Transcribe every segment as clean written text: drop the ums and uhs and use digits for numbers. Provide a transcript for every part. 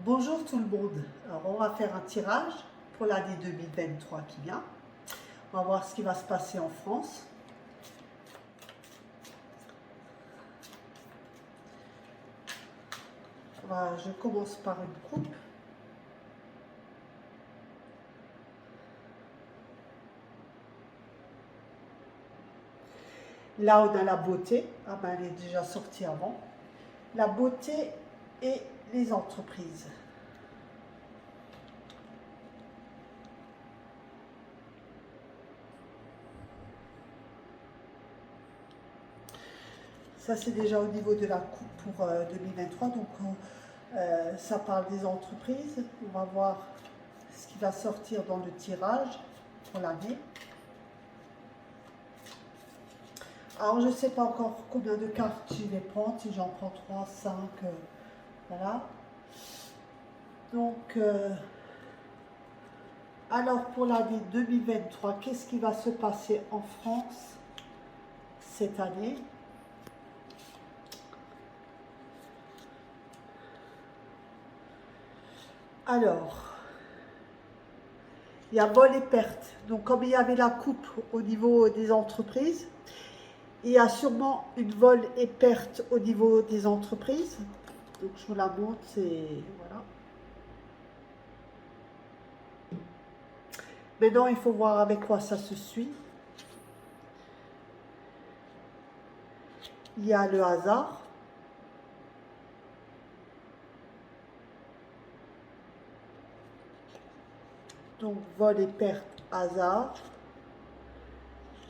Bonjour tout le monde. Alors on va faire un tirage pour l'année 2023 qui vient. On va voir ce qui va se passer en France. Je commence par une coupe. Là on a la beauté. Ah ben elle est déjà sortie avant. La beauté et les entreprises. Ça, c'est déjà au niveau de la coupe pour 2023. Donc, ça parle des entreprises. On va voir ce qui va sortir dans le tirage pour l'année. Alors, je ne sais pas encore combien de cartes je vais prendre. Si j'en prends 3, 5, voilà. Donc, alors pour l'année 2023, qu'est-ce qui va se passer en France cette année ? Alors, il y a vol et perte. Donc, comme il y avait la coupe au niveau des entreprises, il y a sûrement une vol et perte au niveau des entreprises. Donc, je vous la montre, c'est... Voilà. Maintenant, il faut voir avec quoi ça se suit. Il y a le hasard. Donc, vol et perte, hasard.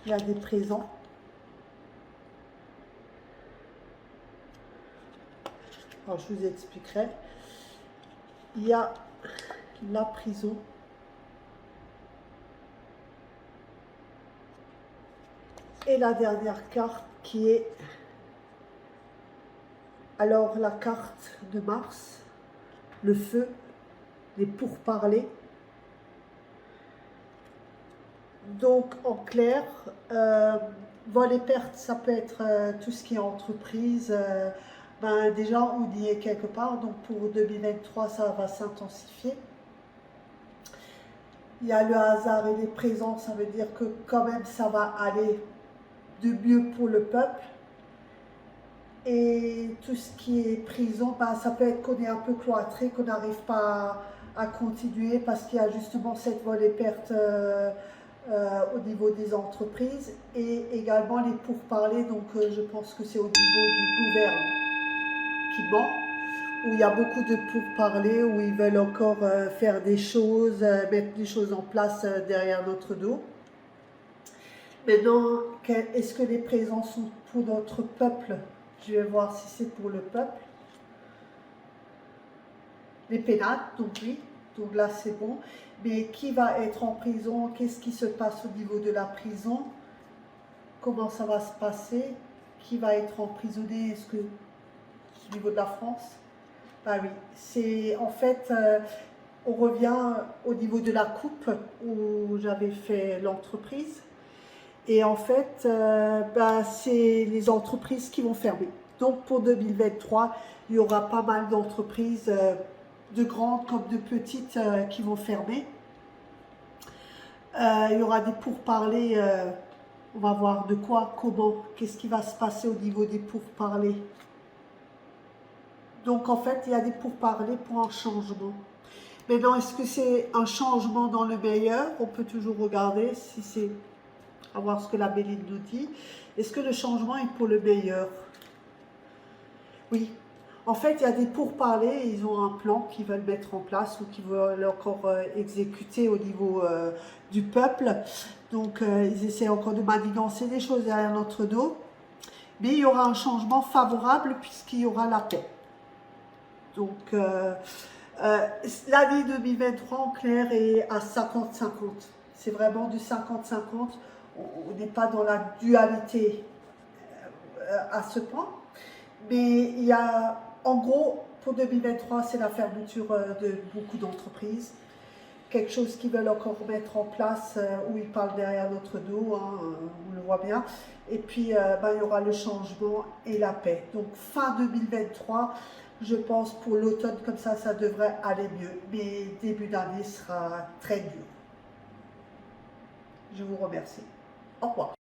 Il y a des présents. Alors, je vous expliquerai. Il y a la prison. Et la dernière carte qui est... Alors, la carte de Mars, le feu, les pourparlers. Donc, en clair, vol et perte, ça peut être tout ce qui est entreprise. Déjà, on y est quelque part. Donc, pour 2023, ça va s'intensifier. Il y a le hasard et les présents. Ça veut dire que quand même, ça va aller de mieux pour le peuple. Et tout ce qui est prison, ça peut être qu'on est un peu cloîtré, qu'on n'arrive pas à continuer parce qu'il y a justement cette vol et perte au niveau des entreprises et également les pourparlers. Donc je pense que c'est au niveau du gouvernement où il y a beaucoup de pourparlers, où ils veulent encore faire des choses, mettre des choses en place derrière notre dos. Maintenant, est-ce que les présents sont pour notre peuple ? Je vais voir si c'est pour le peuple. Les pénates, donc oui, donc là c'est bon. Mais qui va être en prison? Qu'est-ce qui se passe au niveau de la prison? Comment ça va se passer? Qui va être emprisonné? Est-ce que au niveau de la France? Ah oui, c'est en fait, on revient au niveau de la coupe où j'avais fait l'entreprise. Et en fait, c'est les entreprises qui vont fermer. Donc pour 2023, il y aura pas mal d'entreprises, de grandes comme de petites, qui vont fermer. Il y aura des pourparlers, on va voir de quoi, comment, qu'est-ce qui va se passer au niveau des pourparlers. Donc en fait, il y a des pourparlers pour un changement. Maintenant, est-ce que c'est un changement dans le meilleur? On peut toujours regarder si c'est... À voir ce que la Béline nous dit. Est-ce que le changement est pour le meilleur? Oui. En fait, il y a des pourparlers, ils ont un plan qu'ils veulent mettre en place ou qu'ils veulent encore exécuter au niveau du peuple. Donc, ils essaient encore de manigancer des choses derrière notre dos. Mais il y aura un changement favorable puisqu'il y aura la paix. Donc, l'année 2023, en clair, est à 50-50. C'est vraiment du 50-50. On n'est pas dans la dualité à ce point. Mais il y a, en gros, pour 2023, c'est la fermeture de beaucoup d'entreprises. Quelque chose qu'ils veulent encore mettre en place, où ils parlent derrière notre dos, hein, on le voit bien. Et puis, il y aura le changement et la paix. Donc, fin 2023, je pense pour l'automne, comme ça devrait aller mieux. Mais début d'année sera très dur. Je vous remercie. Au revoir.